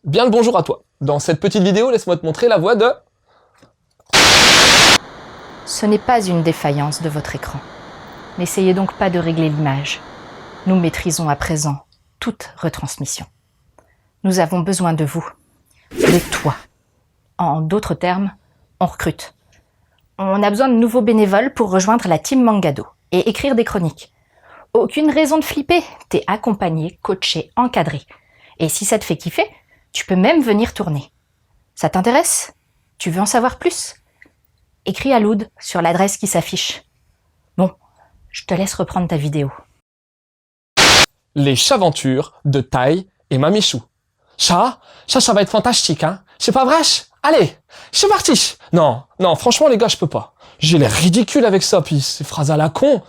Bien le bonjour à toi. Dans cette petite vidéo, laisse-moi te montrer la voix de... Ce n'est pas une défaillance de votre écran. N'essayez donc pas de régler l'image. Nous maîtrisons à présent toute retransmission. Nous avons besoin de vous, de toi. En d'autres termes, on recrute. On a besoin de nouveaux bénévoles pour rejoindre la team Mangado et écrire des chroniques. Aucune raison de flipper, t'es accompagné, coaché, encadré. Et si ça te fait kiffer, tu peux même venir tourner. Ça t'intéresse? Tu veux en savoir plus? Écris à Loud sur l'adresse qui s'affiche. Bon, je te laisse reprendre ta vidéo. Les chaventures de Tai et Mamichou. Ça va être fantastique, hein? C'est pas vrai? Allez, c'est parti! Non, franchement les gars, je peux pas. J'ai l'air ridicule avec ça, puis ces phrases à la con.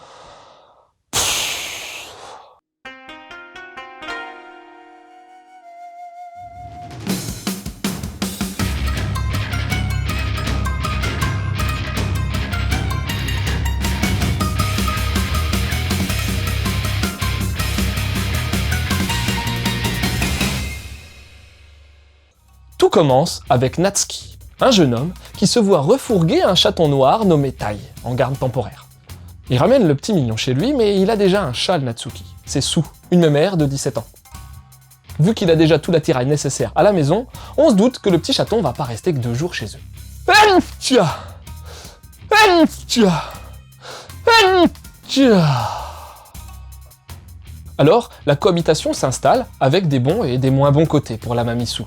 Tout commence avec Natsuki, un jeune homme qui se voit refourguer un chaton noir nommé Tai, en garde temporaire. Il ramène le petit mignon chez lui, mais il a déjà un chat, le Natsuki. C'est Su, une mémère de 17 ans. Vu qu'il a déjà tout l'attirail nécessaire à la maison, on se doute que le petit chaton va pas rester que 2 jours chez eux. Alors, la cohabitation s'installe avec des bons et des moins bons côtés pour la mamie Su.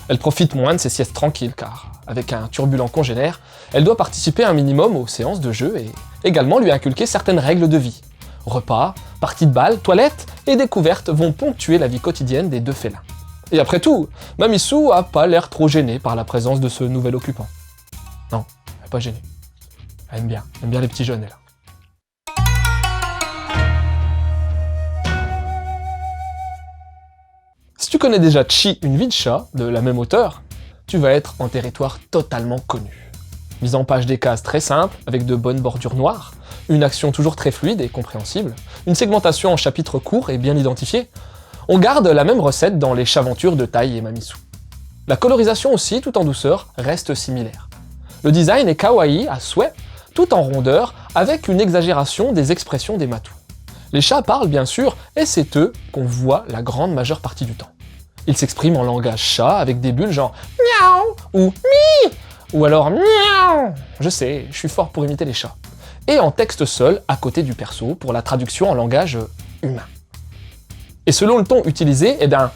Elle profite moins de ses siestes tranquilles car, avec un turbulent congénère, elle doit participer un minimum aux séances de jeu et également lui inculquer certaines règles de vie. Repas, parties de balle, toilettes et découvertes vont ponctuer la vie quotidienne des 2 félins. Et après tout, Mamie Su a pas l'air trop gênée par la présence de ce nouvel occupant. Non, elle est pas gênée. Elle aime bien les petits jeunes, elle. Si tu connais déjà Chi, une vie de chat, de la même auteur, tu vas être en territoire totalement connu. Mise en page des cases très simples, avec de bonnes bordures noires, une action toujours très fluide et compréhensible, une segmentation en chapitres courts et bien identifiés, on garde la même recette dans les chaventures de Tai et Mamichou. La colorisation aussi, tout en douceur, reste similaire. Le design est kawaii à souhait, tout en rondeur, avec une exagération des expressions des matous. Les chats parlent bien sûr, et c'est eux qu'on voit la grande majeure partie du temps. Ils s'expriment en langage chat avec des bulles genre miaou ou mi ou alors miaou. Je sais, je suis fort pour imiter les chats. Et en texte seul à côté du perso pour la traduction en langage humain. Et selon le ton utilisé, un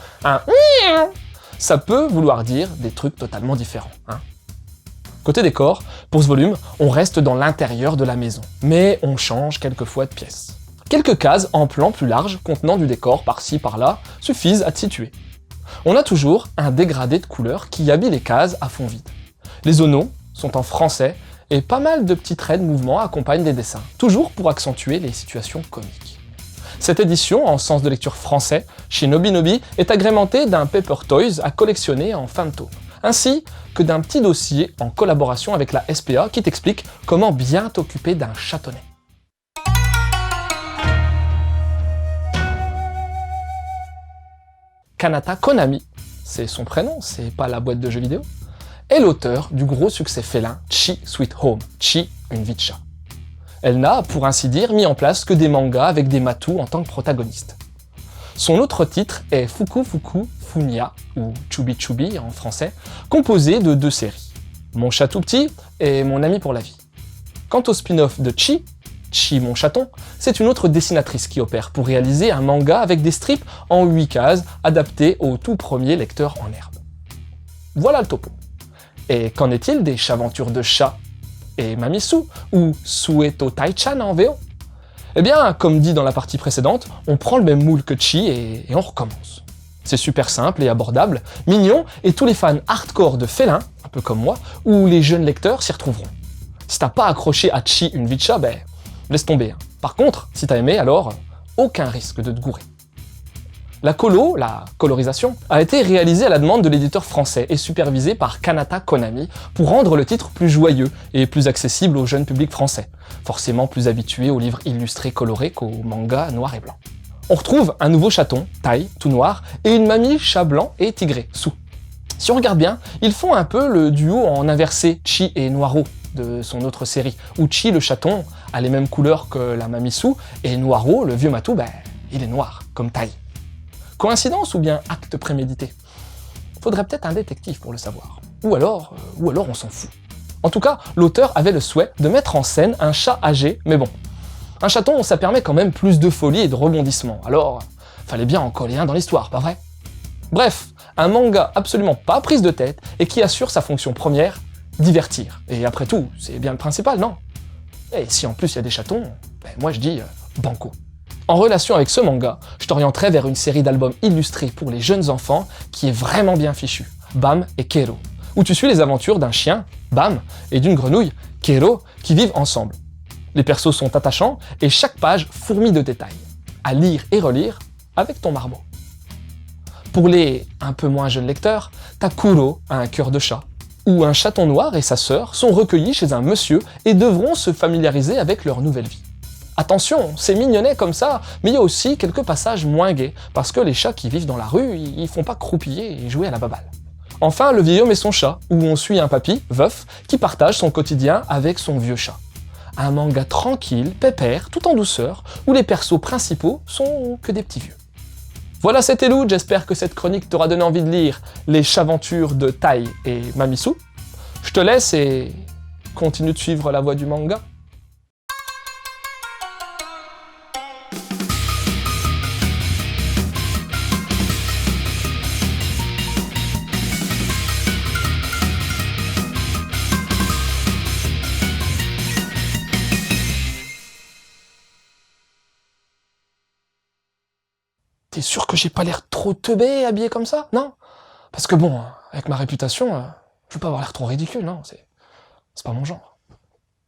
miaou, ça peut vouloir dire des trucs totalement différents. Hein. Côté décor, pour ce volume, on reste dans l'intérieur de la maison, mais on change quelquefois de pièce. Quelques cases en plan plus large contenant du décor par-ci par-là suffisent à te situer. On a toujours un dégradé de couleurs qui habille les cases à fond vide. Les onoms sont en français et pas mal de petits traits de mouvement accompagnent des dessins, toujours pour accentuer les situations comiques. Cette édition, en sens de lecture français, chez Nobinobi, est agrémentée d'un Paper Toys à collectionner en fin de tome, ainsi que d'un petit dossier en collaboration avec la SPA qui t'explique comment bien t'occuper d'un chatonnet. Kanata Konami, c'est son prénom, c'est pas la boîte de jeux vidéo, est l'auteur du gros succès félin Chi Sweet Home, Chi, une vie de chat. Elle n'a, pour ainsi dire, mis en place que des mangas avec des matous en tant que protagonistes. Son autre titre est Fuku Fuku Funya, ou Chubi Chubi en français, composé de 2 séries, Mon chat tout petit et Mon ami pour la vie. Quant au spin-off de Chi, Chi mon chaton, c'est une autre dessinatrice qui opère pour réaliser un manga avec des strips en 8 cases adaptés au tout premier lecteur en herbe. Voilà le topo. Et qu'en est-il des chaventures de chat et Mamichou, ou Sueto Tai-chan en VO? Eh bien, comme dit dans la partie précédente, on prend le même moule que Chi et on recommence. C'est super simple et abordable, mignon, et tous les fans hardcore de félins, un peu comme moi, ou les jeunes lecteurs s'y retrouveront. Si t'as pas accroché à Chi une vie de chat, laisse tomber. Hein. Par contre, si t'as aimé, alors aucun risque de te gourer. La colorisation, a été réalisée à la demande de l'éditeur français et supervisée par Kanata Konami pour rendre le titre plus joyeux et plus accessible au jeune public français, forcément plus habitué aux livres illustrés colorés qu'aux mangas noir et blanc. On retrouve un nouveau chaton, Tai, tout noir, et une mamie chat blanc et tigré, Su. Si on regarde bien, ils font un peu le duo en inversé Chi et Noiro de son autre série, où Chi le chaton a les mêmes couleurs que la Mamisu, et Noiro, le vieux matou, il est noir, comme Tai. Coïncidence ou bien acte prémédité? Faudrait peut-être un détective pour le savoir. Ou alors on s'en fout. En tout cas, l'auteur avait le souhait de mettre en scène un chat âgé, mais bon. Un chaton, ça permet quand même plus de folie et de rebondissement, alors fallait bien en coller un dans l'histoire, pas vrai? Bref, un manga absolument pas prise de tête et qui assure sa fonction première, divertir. Et après tout, c'est bien le principal, non? Et si en plus il y a des chatons, moi je dis banco. En relation avec ce manga, je t'orienterai vers une série d'albums illustrés pour les jeunes enfants qui est vraiment bien fichue, Bam et Kero, où tu suis les aventures d'un chien, Bam, et d'une grenouille, Kero, qui vivent ensemble. Les persos sont attachants et chaque page fourmille de détails. À lire et relire avec ton marmot. Pour les un peu moins jeunes lecteurs, t'as Kuro a un cœur de chat, où un chaton noir et sa sœur sont recueillis chez un monsieur et devront se familiariser avec leur nouvelle vie. Attention, c'est mignonnet comme ça, mais il y a aussi quelques passages moins gais, parce que les chats qui vivent dans la rue, ils font pas croupiller et jouer à la baballe. Enfin, Le vieil homme et son chat, où on suit un papy, veuf, qui partage son quotidien avec son vieux chat. Un manga tranquille, pépère, tout en douceur, où les persos principaux sont que des petits vieux. Voilà, c'était Lou, j'espère que cette chronique t'aura donné envie de lire les chaventures de Tai et Mamisu. Je te laisse et continue de suivre la voie du manga. T'es sûr que j'ai pas l'air trop teubé, habillé comme ça? Non? Parce que bon, avec ma réputation, je veux pas avoir l'air trop ridicule, non? C'est pas mon genre.